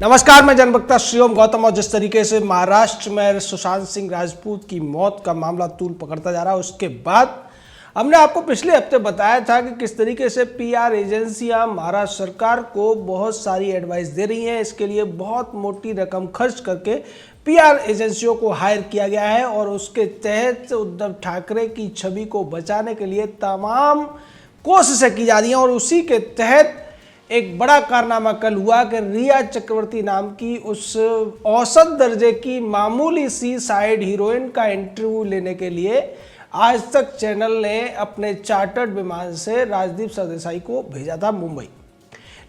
नमस्कार, मैं जनवक्ता श्रीओम गौतम। और जिस तरीके से महाराष्ट्र में सुशांत सिंह राजपूत की मौत का मामला तूल पकड़ता जा रहा है, उसके बाद हमने आपको पिछले हफ्ते बताया था कि किस तरीके से पीआर एजेंसियां महाराष्ट्र सरकार को बहुत सारी एडवाइस दे रही हैं। इसके लिए बहुत मोटी रकम खर्च करके पीआर एजेंसियों को हायर किया गया है और उसके तहत उद्धव ठाकरे की छवि को बचाने के लिए तमाम कोशिशें की जा रही हैं। और उसी के तहत एक बड़ा कारनामा कल हुआ कि रिया चक्रवर्ती नाम की उस औसत दर्जे की मामूली सी साइड हीरोइन का इंटरव्यू लेने के लिए आज तक चैनल ने अपने चार्टर्ड विमान से राजदीप सरदेसाई को भेजा था मुंबई।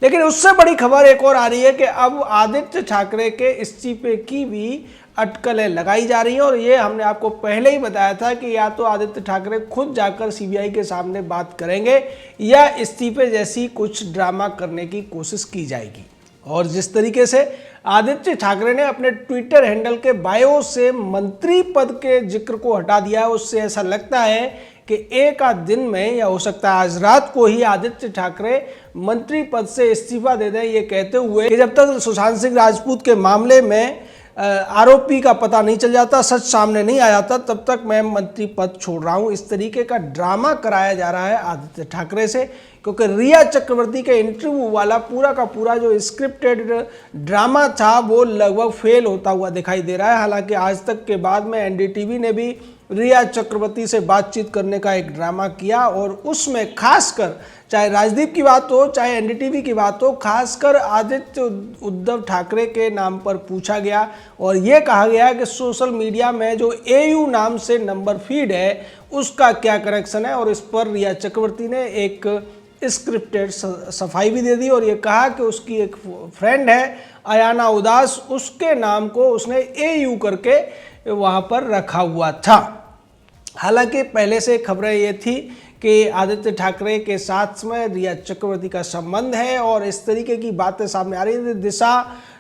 लेकिन उससे बड़ी खबर एक और आ रही है कि अब आदित्य ठाकरे के इस्तीफे की भी अटकलें लगाई जा रही हैं। और ये हमने आपको पहले ही बताया था कि या तो आदित्य ठाकरे खुद जाकर सीबीआई के सामने बात करेंगे या इस्तीफे जैसी कुछ ड्रामा करने की कोशिश की जाएगी। और जिस तरीके से आदित्य ठाकरे ने अपने ट्विटर हैंडल के बायो से मंत्री पद के जिक्र को हटा दिया है, उससे ऐसा लगता है कि एक आध दिन में या हो सकता है आज रात को ही आदित्य ठाकरे मंत्री पद से इस्तीफा दे दें, ये कहते हुए कि जब तक सुशांत सिंह राजपूत के मामले में आरोपी का पता नहीं चल जाता, सच सामने नहीं आ जाता, तब तक मैं मंत्री पद छोड़ रहा हूं। इस तरीके का ड्रामा कराया जा रहा है आदित्य ठाकरे से, क्योंकि रिया चक्रवर्ती के इंटरव्यू वाला पूरा का पूरा जो स्क्रिप्टेड ड्रामा था वो लगभग फेल होता हुआ दिखाई दे रहा है। हालांकि आज तक के बाद में एनडीटीवी ने भी रिया चक्रवर्ती से बातचीत करने का एक ड्रामा किया और उसमें खासकर चाहे राजदीप की बात हो चाहे एनडीटीवी की बात हो, खासकर आदित्य उद्धव ठाकरे के नाम पर पूछा गया और ये कहा गया कि सोशल मीडिया में जो एयू नाम से नंबर फीड है उसका क्या कनेक्शन है। और इस पर रिया चक्रवर्ती ने एक स्क्रिप्टेड सफाई भी दे दी और ये कहा कि उसकी एक फ्रेंड है अयाना उदास, उसके नाम को उसने एयू करके वहाँ पर रखा हुआ था। हालांकि पहले से खबरें ये थी कि आदित्य ठाकरे के साथ में रिया चक्रवर्ती का संबंध है और इस तरीके की बातें सामने आ रही थी। दिशा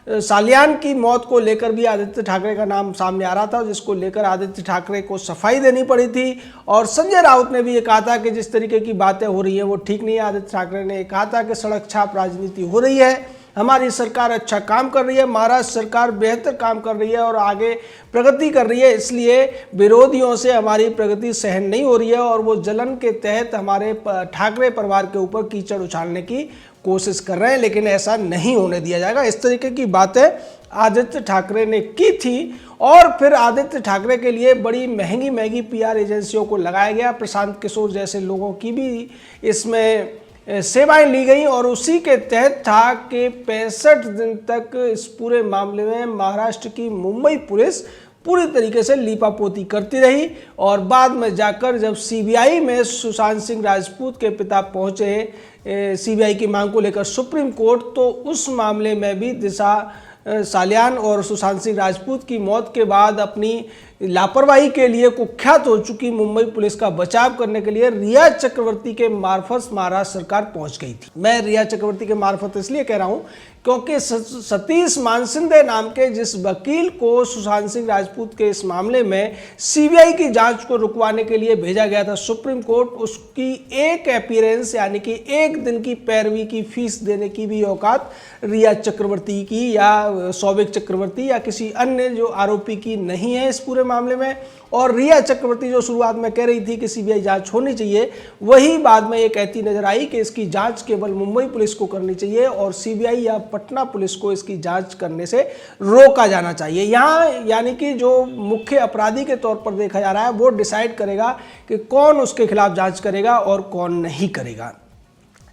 सालियान की मौत को लेकर भी आदित्य ठाकरे का नाम सामने आ रहा था, जिसको लेकर आदित्य ठाकरे को सफाई देनी पड़ी थी। और संजय राउत ने भी ये कहा था कि जिस तरीके की बातें हो रही हैं वो ठीक नहीं है। आदित्य ठाकरे ने कहा था कि सड़क छाप राजनीति हो रही है, हमारी सरकार अच्छा काम कर रही है, महाराष्ट्र सरकार बेहतर काम कर रही है और आगे प्रगति कर रही है, इसलिए विरोधियों से हमारी प्रगति सहन नहीं हो रही है और वो जलन के तहत हमारे ठाकरे परिवार के ऊपर कीचड़ उछालने की कोशिश कर रहे हैं, लेकिन ऐसा नहीं होने दिया जाएगा। इस तरीके की बातें आदित्य ठाकरे ने की थी और फिर आदित्य ठाकरे के लिए बड़ी महंगी महंगी पीआर एजेंसियों को लगाया गया। प्रशांत किशोर जैसे लोगों की भी इसमें सेवाएं ली गई और उसी के तहत था कि 65 दिन तक इस पूरे मामले में महाराष्ट्र की मुंबई पुलिस पूरी तरीके से लीपापोती करती रही। और बाद में जाकर जब सीबीआई में सुशांत सिंह राजपूत के पिता पहुंचे सीबीआई की मांग को लेकर सुप्रीम कोर्ट, तो उस मामले में भी दिशा सालियान और सुशांत सिंह राजपूत की मौत के बाद अपनी लापरवाही के लिए कुख्यात हो चुकी मुंबई पुलिस का बचाव करने के लिए रिया चक्रवर्ती के मार्फत महाराष्ट्र सरकार पहुंच गई थी। मैं रिया चक्रवर्ती के मार्फत इसलिए कह रहा हूं क्योंकि सतीश मानसिंदे नाम के जिस वकील को सुशांत सिंह राजपूत के इस मामले में सीबीआई की जांच को रुकवाने के लिए भेजा गया था सुप्रीम कोर्ट, उसकी एक अपीयरेंस यानी कि एक दिन की पैरवी की फीस देने की भी औकात रिया चक्रवर्ती की या सौविक चक्रवर्ती या किसी अन्य जो आरोपी की नहीं है इस पूरे मामले में। और रिया चक्रवर्ती जो शुरुआत में कह रही थी कि सीबीआई जांच होनी चाहिए, वही बाद में ये कहती नजर आई कि इसकी जांच केवल मुंबई पुलिस को करनी चाहिए और सीबीआई या पटना पुलिस को इसकी जांच करने से रोका जाना चाहिए। यहाँ यानी कि जो मुख्य अपराधी के तौर पर देखा जा रहा है वो डिसाइड करेगा कि कौन उसके खिलाफ जांच करेगा और कौन नहीं करेगा।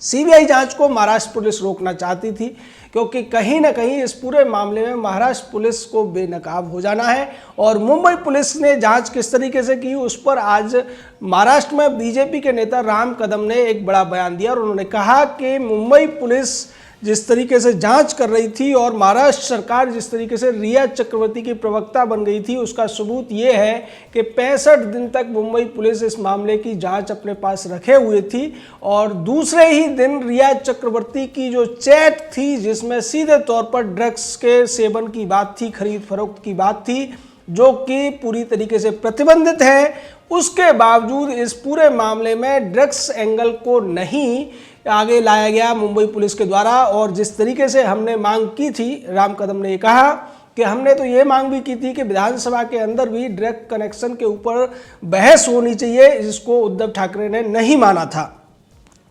सीबीआई जांच को महाराष्ट्र पुलिस रोकना चाहती थी क्योंकि कहीं ना कहीं इस पूरे मामले में महाराष्ट्र पुलिस को बेनकाब हो जाना है। और मुंबई पुलिस ने जांच किस तरीके से की उस पर आज महाराष्ट्र में बीजेपी के नेता राम कदम ने एक बड़ा बयान दिया और उन्होंने कहा कि मुंबई पुलिस जिस तरीके से जांच कर रही थी और महाराष्ट्र सरकार जिस तरीके से रिया चक्रवर्ती की प्रवक्ता बन गई थी, उसका सबूत ये है कि 65 दिन तक मुंबई पुलिस इस मामले की जांच अपने पास रखे हुए थी। और दूसरे ही दिन रिया चक्रवर्ती की जो चैट थी जिसमें सीधे तौर पर ड्रग्स के सेवन की बात थी, खरीद फरोख्त की बात थी, जो कि पूरी तरीके से प्रतिबंधित है, उसके बावजूद इस पूरे मामले में ड्रग्स एंगल को नहीं आगे लाया गया मुंबई पुलिस के द्वारा। और जिस तरीके से हमने मांग की थी, राम कदम ने ये कहा कि हमने तो ये मांग भी की थी कि विधानसभा के अंदर भी डायरेक्ट कनेक्शन के ऊपर बहस होनी चाहिए, जिसको उद्धव ठाकरे ने नहीं माना था।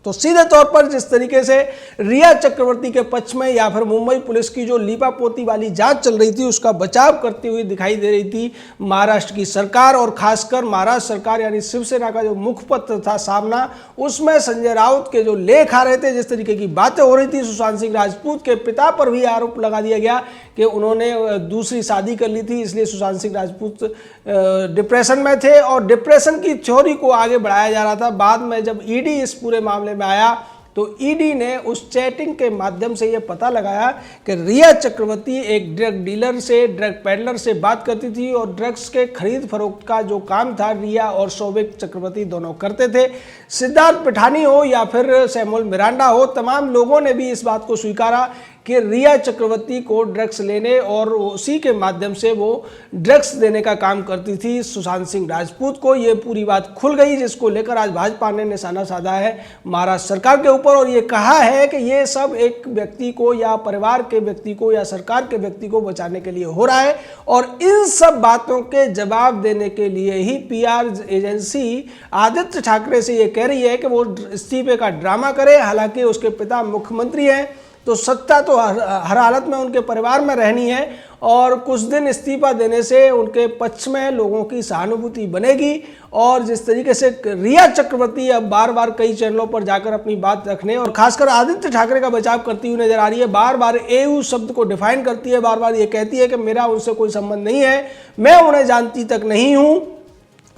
तो सीधे तौर पर जिस तरीके से रिया चक्रवर्ती के पक्ष में या फिर मुंबई पुलिस की जो लीपापोती वाली जांच चल रही थी उसका बचाव करती हुई दिखाई दे रही थी महाराष्ट्र की सरकार, और खासकर महाराष्ट्र सरकार यानी शिवसेना का जो मुखपत्र था सामना, उसमें संजय राउत के जो लेख आ रहे थे, जिस तरीके की बातें हो रही थी, सुशांत सिंह राजपूत के पिता पर भी आरोप लगा दिया गया कि उन्होंने दूसरी शादी कर ली थी, इसलिए सुशांत सिंह राजपूत डिप्रेशन में थे और डिप्रेशन की थ्योरी को आगे बढ़ाया जा रहा था। बाद में जब ईडी इस पूरे मामले में आया तो ईडी ने उस चैटिंग के माध्यम से यह पता लगाया कि रिया चक्रवर्ती एक ड्रग डीलर से, ड्रग पेडलर से बात करती थी और ड्रग्स के खरीद फरोख्त का जो काम था रिया और सौविक चक्रवर्ती दोनों करते थे। सिद्धार्थ पिठानी हो या फिर सैमुअल मिरांडा हो, तमाम लोगों ने भी इस बात को स्वीकारा कि रिया चक्रवर्ती को ड्रग्स लेने और उसी के माध्यम से वो ड्रग्स देने का काम करती थी सुशांत सिंह राजपूत को। ये पूरी बात खुल गई, जिसको लेकर आज भाजपा ने निशाना साधा है महाराष्ट्र सरकार के ऊपर और ये कहा है कि ये सब एक व्यक्ति को या परिवार के व्यक्ति को या सरकार के व्यक्ति को बचाने के लिए हो रहा है। और इन सब बातों के जवाब देने के लिए ही पीआर एजेंसी आदित्य ठाकरे से ये कह रही है कि वो इस्तीफे का ड्रामा करे। हालांकि उसके पिता मुख्यमंत्री हैं तो सत्ता तो हर हालत में उनके परिवार में रहनी है और कुछ दिन इस्तीफा देने से उनके पक्ष में लोगों की सहानुभूति बनेगी। और जिस तरीके से रिया चक्रवर्ती अब बार बार कई चैनलों पर जाकर अपनी बात रखने और खासकर आदित्य ठाकरे का बचाव करती हुई नजर आ रही है, बार बार एयू शब्द को डिफाइन करती है, बार बार ये कहती है कि मेरा उनसे कोई संबंध नहीं है, मैं उन्हें जानती तक नहीं हूँ,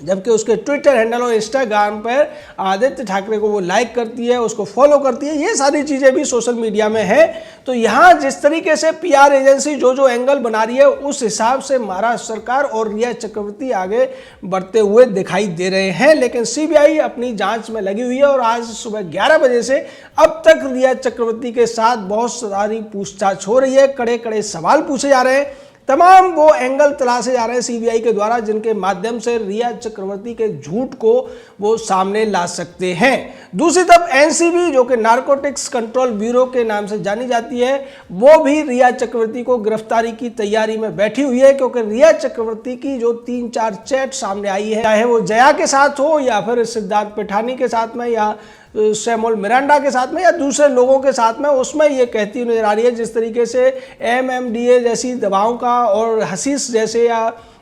जबकि उसके ट्विटर हैंडल और इंस्टाग्राम पर आदित्य ठाकरे को वो लाइक करती है, उसको फॉलो करती है। ये सारी चीज़ें भी सोशल मीडिया में है। तो यहाँ जिस तरीके से पीआर एजेंसी जो एंगल बना रही है उस हिसाब से महाराष्ट्र सरकार और रिया चक्रवर्ती आगे बढ़ते हुए दिखाई दे रहे हैं। लेकिन सीबीआई अपनी जांच में लगी हुई है और आज सुबह 11 बजे से अब तक रिया चक्रवर्ती के साथ बहुत सारी पूछताछ हो रही है, कड़े कड़े सवाल पूछे जा रहे हैं, तमाम वो एंगल तलाशे जा रहे हैं सीबीआई के द्वारा जिनके माध्यम से रिया चक्रवर्ती के झूठ को वो सामने ला सकते हैं। दूसरी तरफ एनसीबी जो कि नारकोटिक्स कंट्रोल ब्यूरो के नाम से जानी जाती है, वो भी रिया चक्रवर्ती को गिरफ्तारी की तैयारी में बैठी हुई है, क्योंकि रिया चक्रवर्ती की जो 3-4 चैट सामने आई है, चाहे वो जया के साथ हो या फिर सिद्धार्थ पिठानी के साथ में या सैमुअल मिरांडा के साथ में या दूसरे लोगों के साथ में, उसमें ये कहती हुई नजर आ रही है जिस तरीके से एमएमडीए जैसी दवाओं का और हसीस जैसे या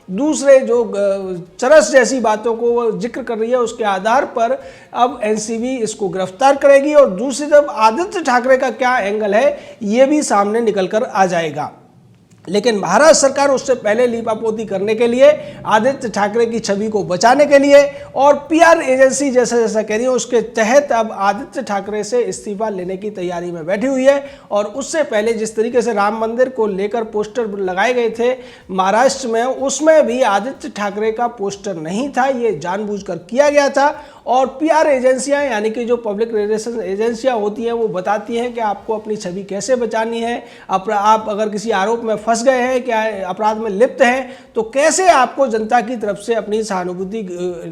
दूसरे जो चरस जैसी बातों को वो जिक्र कर रही है, उसके आधार पर अब एनसीबी इसको गिरफ्तार करेगी। और दूसरी तरफ आदित्य ठाकरे का क्या एंगल है ये भी सामने निकल कर आ जाएगा। लेकिन महाराष्ट्र सरकार उससे पहले लीपापोती करने के लिए, आदित्य ठाकरे की छवि को बचाने के लिए और पीआर एजेंसी जैसा जैसा कह रही है उसके तहत अब आदित्य ठाकरे से इस्तीफा लेने की तैयारी में बैठी हुई है। और उससे पहले जिस तरीके से राम मंदिर को लेकर पोस्टर लगाए गए थे महाराष्ट्र में, उसमें भी आदित्य ठाकरे का पोस्टर नहीं था, ये जानबूझकर किया गया था। और पीआर एजेंसियां यानी कि जो पब्लिक रिलेशन एजेंसियां होती हैं वो बताती हैं कि आपको अपनी छवि कैसे बचानी है। आप अगर किसी आरोप में फंस गए हैं, क्या अपराध में लिप्त हैं, तो कैसे आपको जनता की तरफ से अपनी सहानुभूति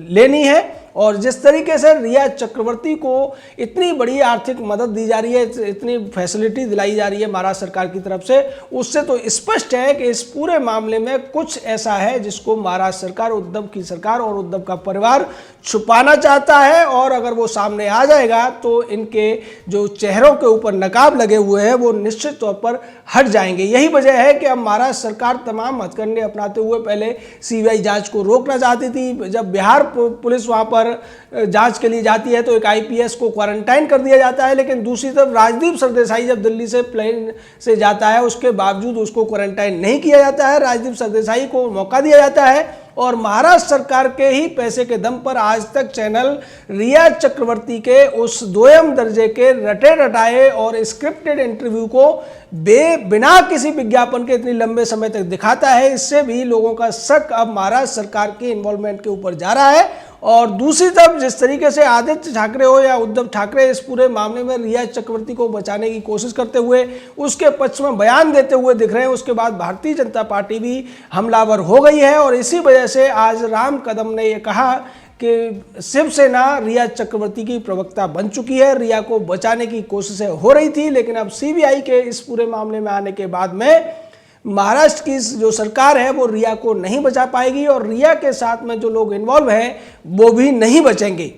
लेनी है। और जिस तरीके से रिया चक्रवर्ती को इतनी बड़ी आर्थिक मदद दी जा रही है, इतनी फैसिलिटी दिलाई जा रही है महाराष्ट्र सरकार की तरफ से, उससे तो स्पष्ट है कि इस पूरे मामले में कुछ ऐसा है जिसको महाराष्ट्र सरकार, उद्धव की सरकार और उद्धव का परिवार छुपाना चाहता है। और अगर वो सामने आ जाएगा तो इनके जो चेहरों के ऊपर नकाब लगे हुए हैं वो निश्चित तौर पर हट जाएंगे। यही वजह है कि अब महाराष्ट्र सरकार तमाम हथकंडे अपनाते हुए पहले सीबीआई जांच को रोकना चाहती थी। जब बिहार पुलिस वहां पर जांच के लिए जाती है तो एक आईपीएस को क्वारंटाइन कर दिया जाता है, लेकिन दूसरी तरफ राजदीप सरदेसाई जब दिल्ली से प्लेन से जाता है उसके बावजूद उसको क्वारंटाइन नहीं किया जाता है, राजदीप सरदेसाई को मौका दिया जाता है। और महाराष्ट्र सरकार के ही पैसे के दम पर आज तक चैनल रिया चक्रवर्ती के उस दोयम दर्जे के रटे रटाए और स्क्रिप्टेड इंटरव्यू को बिना किसी विज्ञापन के इतनी लंबे समय तक दिखाता है। इससे भी लोगों का शक अब महाराष्ट्र सरकार के इन्वॉल्वमेंट के ऊपर जा रहा है। और दूसरी तरफ जिस तरीके से आदित्य ठाकरे हो या उद्धव ठाकरे इस पूरे मामले में रिया चक्रवर्ती को बचाने की कोशिश करते हुए उसके पक्ष में बयान देते हुए दिख रहे हैं, उसके बाद भारतीय जनता पार्टी भी हमलावर हो गई है। और इसी वजह से आज राम कदम ने ये कहा कि शिवसेना रिया चक्रवर्ती की प्रवक्ता बन चुकी है। रिया को बचाने की कोशिशें हो रही थी, लेकिन अब सीबीआई के इस पूरे मामले में आने के बाद में महाराष्ट्र की जो सरकार है वो रिया को नहीं बचा पाएगी और रिया के साथ में जो लोग इन्वॉल्व हैं वो भी नहीं बचेंगे।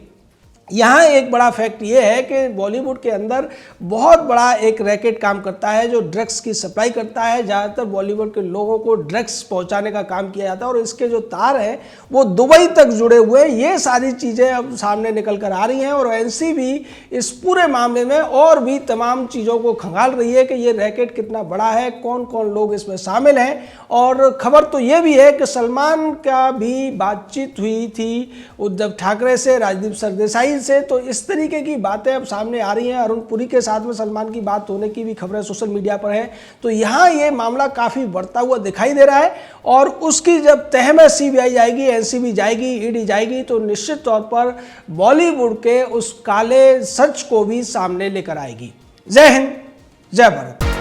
यहाँ एक बड़ा फैक्ट ये है कि बॉलीवुड के अंदर बहुत बड़ा एक रैकेट काम करता है जो ड्रग्स की सप्लाई करता है। ज़्यादातर बॉलीवुड के लोगों को ड्रग्स पहुँचाने का काम किया जाता है और इसके जो तार हैं वो दुबई तक जुड़े हुए। ये सारी चीज़ें अब सामने निकल कर आ रही हैं और एनसीबी इस पूरे मामले में और भी तमाम चीज़ों को खंगाल रही है कि ये रैकेट कितना बड़ा है, कौन कौन लोग इसमें शामिल हैं। और खबर तो ये भी है कि सलमान का भी बातचीत हुई थी उद्धव ठाकरे से, राजदीप सरदेसाई से। तो इस तरीके की बातें अब सामने आ रही हैं। अरुण पुरी के साथ में सलमान की बात होने की भी खबरें सोशल मीडिया पर है। तो यहाँ ये मामला काफ़ी बढ़ता हुआ दिखाई दे रहा है और उसकी जब तह में सीबीआई जाएगी, एनसीबी जाएगी, ईडी जाएगी तो निश्चित तौर पर बॉलीवुड के उस काले सच को भी सामने लेकर आएगी। जय हिंद, जय भारत।